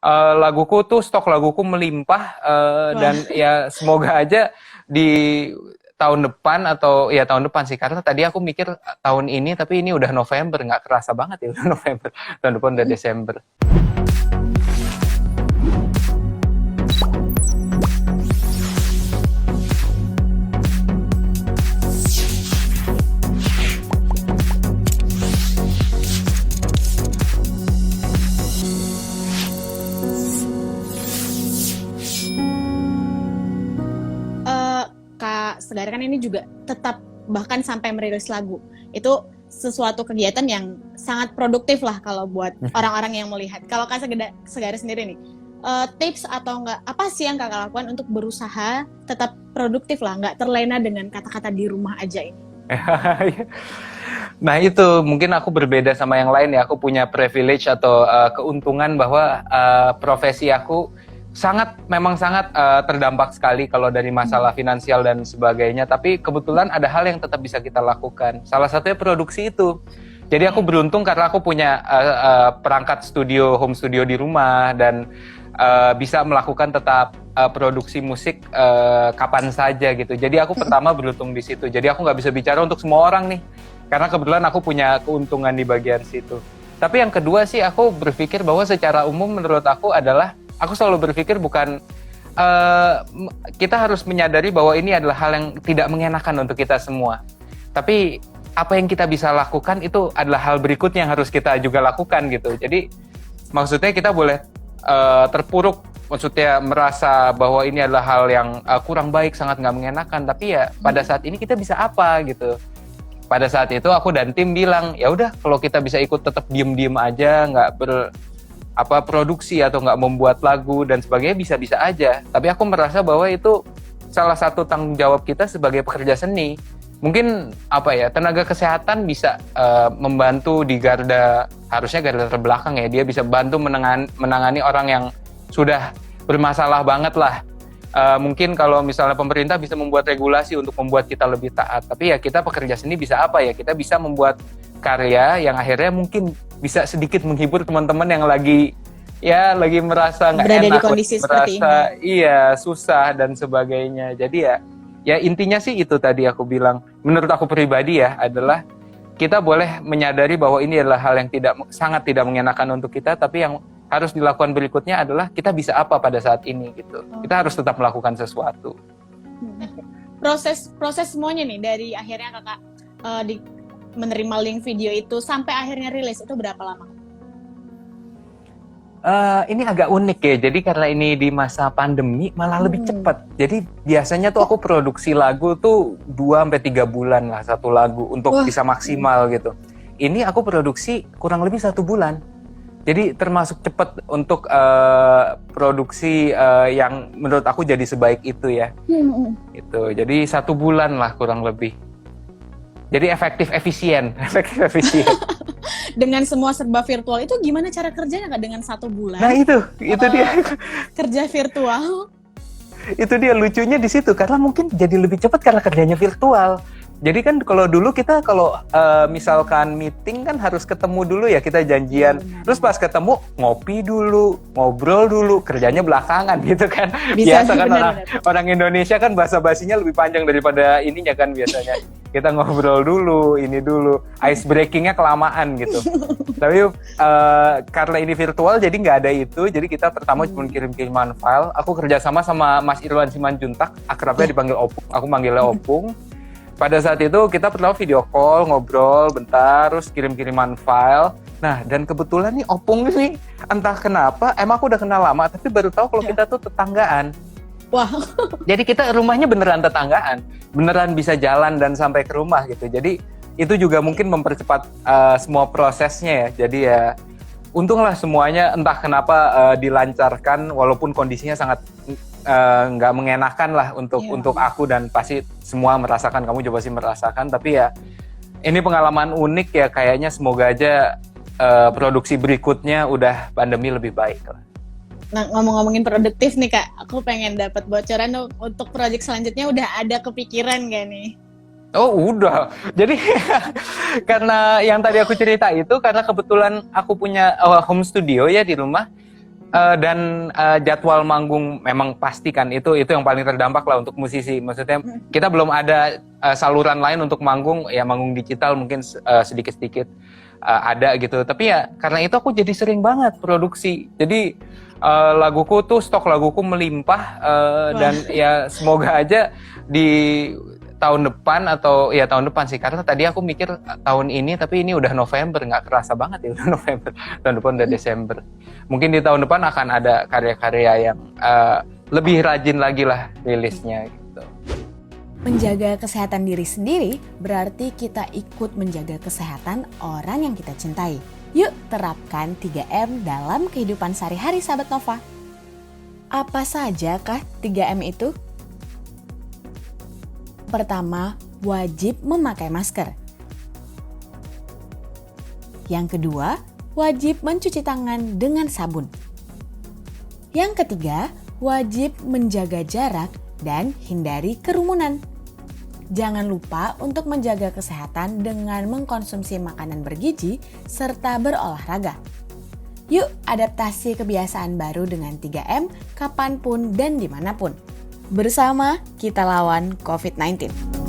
laguku tuh stok laguku melimpah, Wah, dan ya semoga aja di tahun depan atau ya tahun depan sih, karena tadi aku mikir tahun ini tapi ini udah November, nggak kerasa banget ya udah November, tahun depan udah Desember. eh, Kak Segar kan ini juga tetap bahkan sampai merilis lagu. Itu sesuatu kegiatan yang sangat produktif lah kalau buat orang-orang yang melihat. Kalau Segar sendiri nih, tips atau enggak apa sih yang Kakak lakukan untuk berusaha tetap produktif lah, nggak terlena dengan kata-kata di rumah aja ini? Nah itu mungkin aku berbeda sama yang lain ya. Aku punya privilege atau keuntungan bahwa profesi aku memang sangat terdampak sekali kalau dari masalah finansial dan sebagainya. Tapi kebetulan ada hal yang tetap bisa kita lakukan. Salah satunya produksi itu. Jadi aku beruntung karena aku punya perangkat home studio di rumah dan bisa melakukan tetap produksi musik kapan saja gitu. Jadi aku pertama beruntung di situ. Jadi aku nggak bisa bicara untuk semua orang nih. Karena kebetulan aku punya keuntungan di bagian situ. Tapi yang kedua sih aku berpikir bahwa secara umum menurut aku adalah, aku selalu berpikir bukan, kita harus menyadari bahwa ini adalah hal yang tidak mengenakan untuk kita semua. Tapi apa yang kita bisa lakukan itu adalah hal berikutnya yang harus kita juga lakukan gitu. Jadi maksudnya kita boleh terpuruk, maksudnya merasa bahwa ini adalah hal yang kurang baik, sangat nggak mengenakan. Tapi ya pada saat ini kita bisa apa gitu. Pada saat itu aku dan tim bilang, ya udah kalau kita bisa ikut tetap diem-diem aja, nggak produksi atau nggak membuat lagu dan sebagainya, bisa-bisa aja. Tapi aku merasa bahwa itu salah satu tanggung jawab kita sebagai pekerja seni. Mungkin tenaga kesehatan bisa membantu di harusnya garda terbelakang ya, dia bisa bantu menangani orang yang sudah bermasalah banget lah. Mungkin kalau misalnya pemerintah bisa membuat regulasi untuk membuat kita lebih taat, tapi ya kita pekerja seni bisa apa ya, kita bisa membuat karya yang akhirnya mungkin bisa sedikit menghibur teman-teman yang lagi merasa nggak Berada di enak, kondisi seperti merasa ini. susah dan sebagainya. Jadi ya intinya sih itu tadi aku bilang, menurut aku pribadi ya, adalah kita boleh menyadari bahwa ini adalah hal yang sangat tidak mengenakan untuk kita, tapi yang harus dilakukan berikutnya adalah kita bisa apa pada saat ini gitu. Kita harus tetap melakukan sesuatu. Proses semuanya nih dari akhirnya Kakak menerima link video itu sampai akhirnya rilis itu berapa lama? Ini agak unik ya, jadi karena ini di masa pandemi malah lebih cepat. Jadi biasanya tuh aku produksi lagu tuh 2-3 bulan lah satu lagu untuk bisa maksimal gitu. Ini aku produksi kurang lebih 1 bulan. Jadi termasuk cepat untuk produksi yang menurut aku jadi sebaik itu ya. Itu jadi 1 bulan lah kurang lebih. Jadi efektif efisien. Dengan semua serba virtual itu gimana cara kerjanya Kak dengan 1 bulan? Nah itu dia. Kerja virtual. Itu dia lucunya di situ, karena mungkin jadi lebih cepat karena kerjanya virtual. Jadi kan kalau dulu kita misalkan meeting kan harus ketemu dulu ya, kita janjian. Terus pas ketemu ngopi dulu, ngobrol dulu, kerjanya belakangan gitu kan. Biasa kan orang Indonesia kan basa-basinya lebih panjang daripada ininya kan biasanya. Kita ngobrol dulu, ini dulu, ice breakingnya kelamaan gitu. Tapi karena ini virtual jadi nggak ada itu. Jadi kita pertama cuma kirim-kiriman file. Aku kerjasama sama Mas Irwan Simanjuntak, akrabnya dipanggil Opung, aku manggilnya Opung. Pada saat itu kita pertama video call, ngobrol bentar, terus kirim-kiriman file. Nah, dan kebetulan nih Opung nih, entah kenapa, emang aku udah kenal lama, tapi baru tahu kalau kita tuh tetanggaan. Wah. Jadi kita rumahnya beneran tetanggaan, beneran bisa jalan dan sampai ke rumah gitu. Jadi itu juga mungkin mempercepat semua prosesnya ya. Jadi ya untunglah semuanya entah kenapa dilancarkan, walaupun kondisinya sangat nggak mengenakan lah untuk aku, dan pasti semua merasakan, kamu juga pasti merasakan. Tapi ya ini pengalaman unik ya, kayaknya semoga aja produksi berikutnya udah pandemi lebih baik lah. Nah, ngomongin produktif nih Kak, aku pengen dapat bocoran untuk proyek selanjutnya, udah ada kepikiran gak nih? Oh udah, jadi karena yang tadi aku cerita itu, karena kebetulan aku punya home studio ya di rumah. Jadwal manggung memang pastikan itu yang paling terdampak lah untuk musisi. Maksudnya kita belum ada saluran lain untuk manggung, ya manggung digital mungkin sedikit-sedikit ada gitu. Tapi ya karena itu aku jadi sering banget produksi. Jadi stok laguku melimpah dan ya semoga aja di tahun depan atau ya tahun depan sih, karena tadi aku mikir tahun ini tapi ini udah November, nggak kerasa banget ya udah November, tahun depan udah Desember. Mungkin di tahun depan akan ada karya-karya yang lebih rajin lagi lah rilisnya gitu. Menjaga kesehatan diri sendiri berarti kita ikut menjaga kesehatan orang yang kita cintai. Yuk terapkan 3M dalam kehidupan sehari-hari sahabat Nova. Apa saja kah 3M itu? Pertama, wajib memakai masker. Yang kedua, wajib mencuci tangan dengan sabun. Yang ketiga, wajib menjaga jarak dan hindari kerumunan. Jangan lupa untuk menjaga kesehatan dengan mengkonsumsi makanan bergizi serta berolahraga. Yuk adaptasi kebiasaan baru dengan 3M kapanpun dan dimanapun. Bersama kita lawan COVID-19.